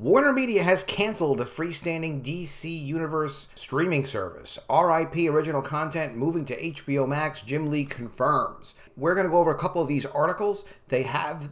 WarnerMedia has canceled the freestanding DC Universe streaming service. RIP original content moving to HBO Max, Jim Lee confirms. We're going to go over a couple of these articles. They have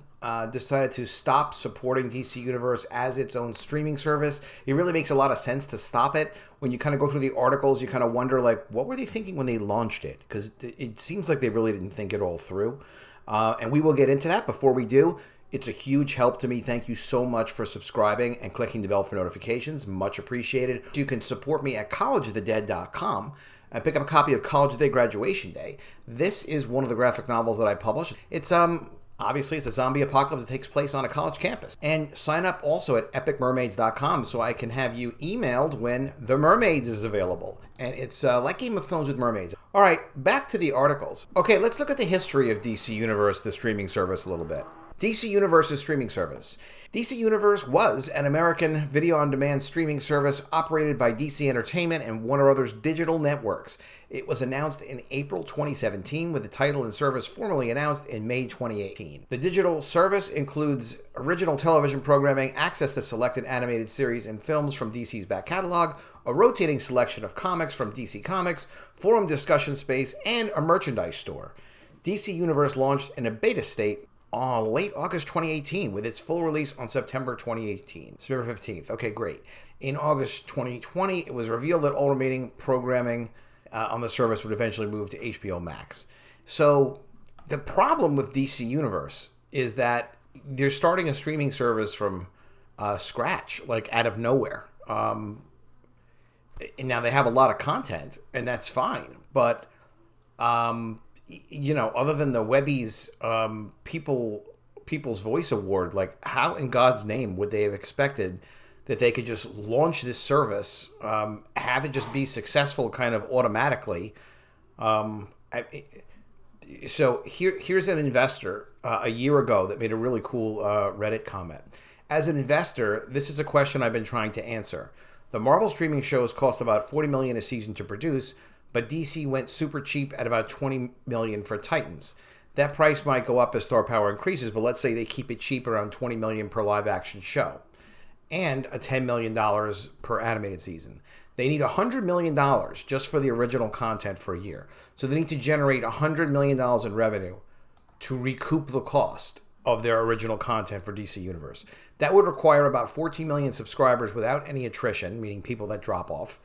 decided to stop supporting DC Universe as its own streaming service. It really makes a lot of sense to stop it. When you kind of go through the articles, you kind of wonder, like, what were they thinking when they launched it? Because it seems like they really didn't think it all through. And we will get into that. Before we do, it's a huge help to me. Thank you so much for subscribing and clicking the bell for notifications. Much appreciated. You can support me at collegeofthedead.com and pick up a copy of College of the Dead Graduation Day. This is one of the graphic novels that I published. It's obviously it's a zombie apocalypse that takes place on a college campus. And sign up also at epicmermaids.com so I can have you emailed when The Mermaids is available. And it's like Game of Thrones with mermaids. All right, back to the articles. Okay, let's look at the history of DC Universe, the streaming service, a little bit. DC Universe's streaming service. DC Universe was an American video-on-demand streaming service operated by DC Entertainment and Warner Brothers Digital Networks. It was announced in April 2017, with the title and service formally announced in May 2018. The digital service includes original television programming, access to selected animated series and films from DC's back catalog, a rotating selection of comics from DC Comics, forum discussion space, and a merchandise store. DC Universe launched in a beta state late August 2018, with its full release on September 2018. September 15th. Okay, great. In August 2020, it was revealed that all remaining programming on the service would eventually move to HBO Max. So the problem with DC Universe is that they're starting a streaming service from scratch, like out of nowhere. And now they have a lot of content, and that's fine. But you know, other than the Webby's People's Voice Award, like, how in God's name would they have expected that they could just launch this service, have it just be successful kind of automatically? So here's an investor a year ago that made a really cool Reddit comment. As an investor, this is a question I've been trying to answer. The Marvel streaming shows cost about $40 million a season to produce, but DC went super cheap at about $20 million for Titans. That price might go up as star power increases, but let's say they keep it cheap around $20 million per live action show and a $10 million per animated season. They need $100 million just for the original content for a year. So they need to generate $100 million in revenue to recoup the cost of their original content for DC Universe. That would require about 14 million subscribers without any attrition, meaning people that drop off.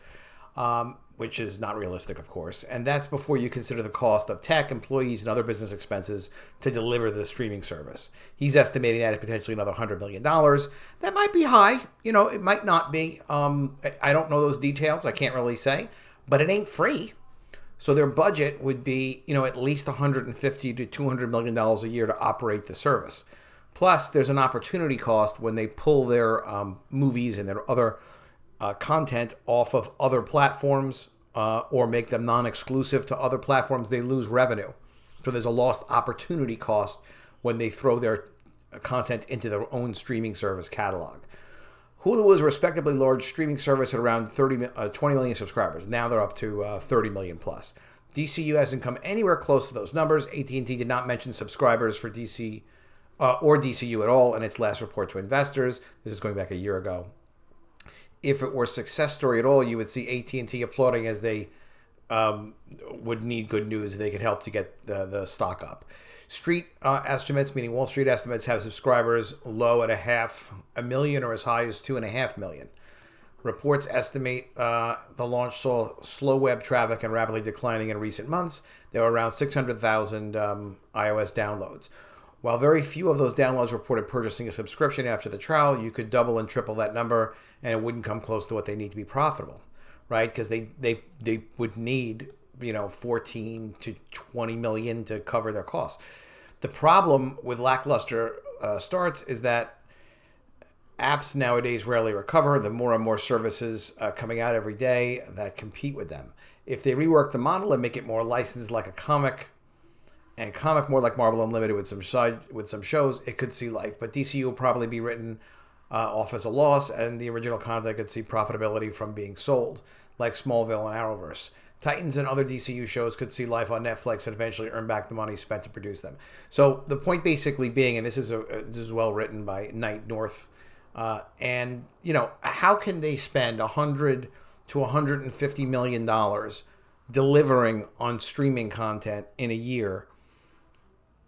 Which is not realistic, of course. And that's before you consider the cost of tech, employees, and other business expenses to deliver the streaming service. He's estimating that at potentially another $100 million. That might be high. You know, it might not be. I don't know those details. I can't really say. But it ain't free. So their budget would be, you know, at least $150 to $200 million a year to operate the service. Plus, there's an opportunity cost when they pull their movies and their other content off of other platforms or make them non-exclusive to other platforms. They lose revenue. So there's a lost opportunity cost when they throw their content into their own streaming service catalog. Hulu was a respectably large streaming service at around 20 million subscribers. Now they're up to 30 million plus. DCU hasn't come anywhere close to those numbers. AT&T did not mention subscribers for DC or DCU at all in its last report to investors. This is going back a year ago. If it were a success story at all, you would see AT&T applauding, as they would need good news. They could help to get the stock up. Street estimates, meaning Wall Street estimates, have subscribers low at 500,000 or as high as 2.5 million. Reports estimate the launch saw slow web traffic and rapidly declining in recent months. There were around 600,000 iOS downloads. While very few of those downloads reported purchasing a subscription after the trial, you could double and triple that number, and it wouldn't come close to what they need to be profitable, right? Because they would need, you know, 14 to 20 million to cover their costs. The problem with lackluster starts is that apps nowadays rarely recover. The more and more services coming out every day that compete with them. If they rework the model and make it more licensed like a comic, and comic more like Marvel Unlimited with some shows, it could see life. But DCU will probably be written off as a loss, and the original content could see profitability from being sold, like Smallville and Arrowverse. Titans and other DCU shows could see life on Netflix and eventually earn back the money spent to produce them. So the point basically being, and this is well written by Night North And how can they spend $100 to $150 million delivering on streaming content in a year,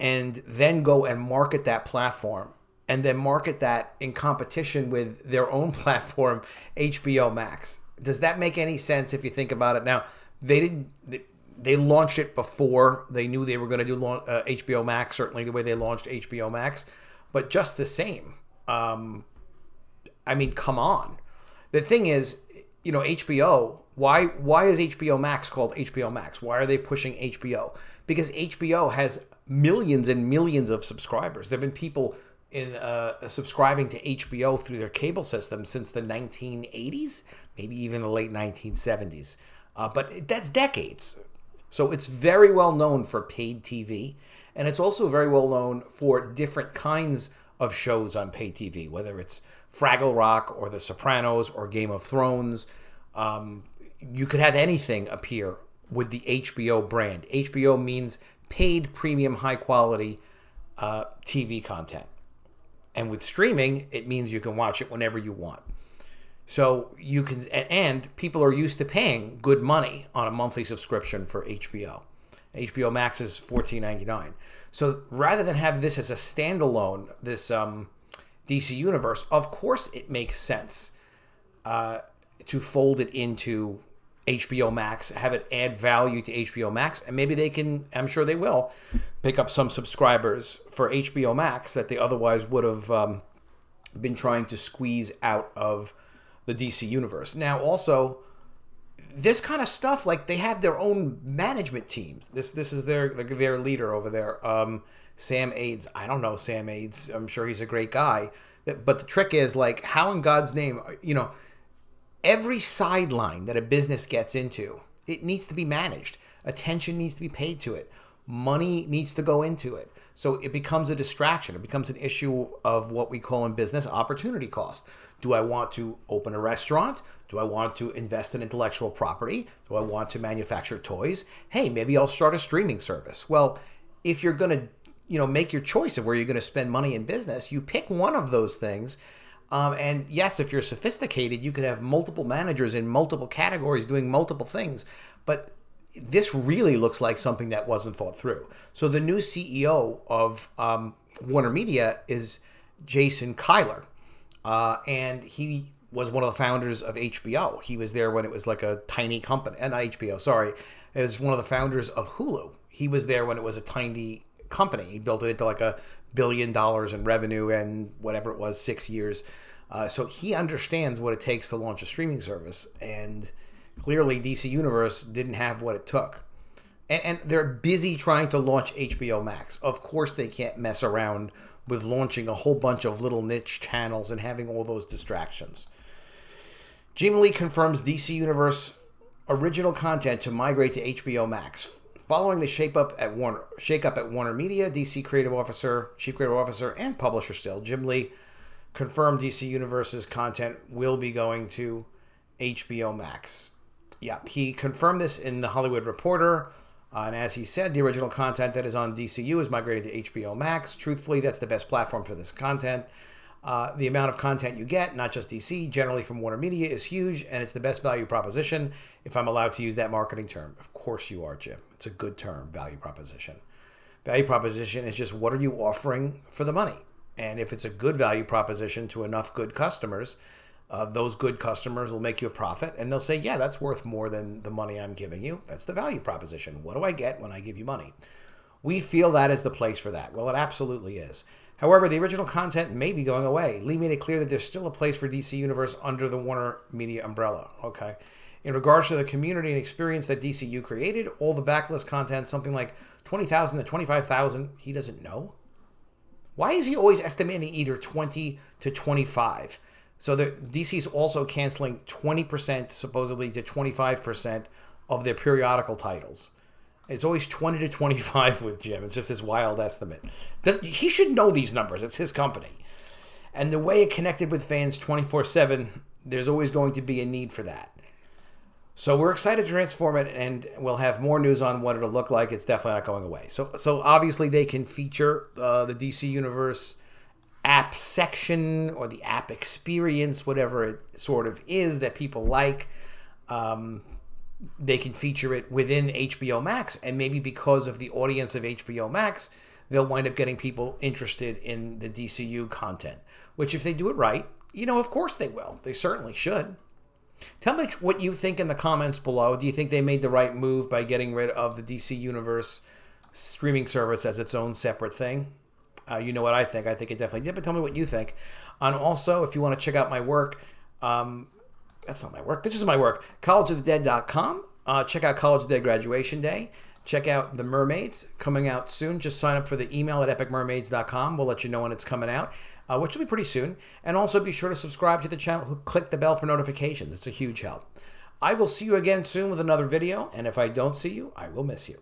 and then go and market that platform, and then market that in competition with their own platform, HBO Max? Does that make any sense if you think about it? Now, they launched it before they knew they were going to do HBO Max, certainly the way they launched HBO Max, but just the same. Come on. The thing is, HBO, why is HBO Max called HBO Max? Why are they pushing HBO? Because HBO has millions and millions of subscribers. There have been people subscribing to HBO through their cable system since the 1980s, maybe even the late 1970s. But that's decades. So it's very well known for paid TV, and it's also very well known for different kinds of shows on paid TV, whether it's Fraggle Rock or The Sopranos or Game of Thrones. You could have anything appear with the HBO brand. HBO means paid, premium, high quality TV content. And with streaming, it means you can watch it whenever you want. So you can, and people are used to paying good money on a monthly subscription for HBO. HBO Max is $14.99. So rather than have this as a standalone, this DC Universe, of course it makes sense to fold it into HBO Max, have it add value to HBO Max, and maybe they can, I'm sure they will, pick up some subscribers for HBO Max that they otherwise would have been trying to squeeze out of the DC Universe. Now, also, this kind of stuff, like they have their own management teams. This is their leader over there, Sam Aids. I don't know Sam Aids. I'm sure he's a great guy. But the trick is, like, how in God's name, every sideline that a business gets into, it needs to be managed. Attention needs to be paid to it. Money needs to go into it. So it becomes a distraction. It becomes an issue of what we call in business opportunity cost. Do I want to open a restaurant? Do I want to invest in intellectual property? Do I want to manufacture toys? Hey, maybe I'll start a streaming service. Well, if you're going to, make your choice of where you're going to spend money in business, you pick one of those things. And yes, if you're sophisticated, you could have multiple managers in multiple categories doing multiple things. But this really looks like something that wasn't thought through. So the new CEO of WarnerMedia is Jason Kilar. And he was one of the founders of HBO. He was there when it was like a tiny company. Not HBO, sorry. It was one of the founders of Hulu. He was there when it was a tiny company. He built it into like $1 billion in revenue and whatever it was, 6 years. So he understands what it takes to launch a streaming service. And clearly DC Universe didn't have what it took. And they're busy trying to launch HBO Max. Of course they can't mess around with launching a whole bunch of little niche channels and having all those distractions. Jim Lee confirms DC Universe original content to migrate to HBO Max. Following the shakeup at WarnerMedia, DC Chief Creative Officer, and publisher still, Jim Lee confirmed DC Universe's content will be going to HBO Max. Yeah, he confirmed this in The Hollywood Reporter. And as he said, the original content that is on DCU is migrated to HBO Max. Truthfully, that's the best platform for this content. The amount of content you get, not just DC, generally from WarnerMedia, is huge, and it's the best value proposition, if I'm allowed to use that marketing term. Of course you are, Jim. It's a good term, value proposition. Value proposition is just what are you offering for the money? And if it's a good value proposition to enough good customers, those good customers will make you a profit, and they'll say, yeah, that's worth more than the money I'm giving you. That's the value proposition. What do I get when I give you money? We feel that is the place for that. Well, it absolutely is. However, the original content may be going away. Lee made it clear that there's still a place for DC Universe under the WarnerMedia umbrella. Okay. In regards to the community and experience that DCU created, all the backlist content, something like 20,000 to 25,000, he doesn't know. Why is he always estimating either 20 to 25? So DC is also canceling 20%, supposedly, to 25% of their periodical titles. It's always 20 to 25 with Jim. It's just his wild estimate. He should know these numbers. It's his company. And the way it connected with fans 24/7, there's always going to be a need for that. So we're excited to transform it, and we'll have more news on what it'll look like. It's definitely not going away. So obviously they can feature the DC Universe app section or the app experience, whatever it sort of is that people like. They can feature it within HBO Max, and maybe because of the audience of HBO Max, they'll wind up getting people interested in the DCU content, which if they do it right, of course they will. They certainly should. Tell me what you think in the comments below. Do you think they made the right move by getting rid of the DC Universe streaming service as its own separate thing? You know what I think. I think it definitely did, but tell me what you think. And also, if you want to check out my work, that's not my work. This is my work. collegeofthedead.com. Check out College of the Dead Graduation Day. Check out The Mermaids coming out soon. Just sign up for the email at epicmermaids.com. We'll let you know when it's coming out, which will be pretty soon. And also be sure to subscribe to the channel. Click the bell for notifications. It's a huge help. I will see you again soon with another video. And if I don't see you, I will miss you.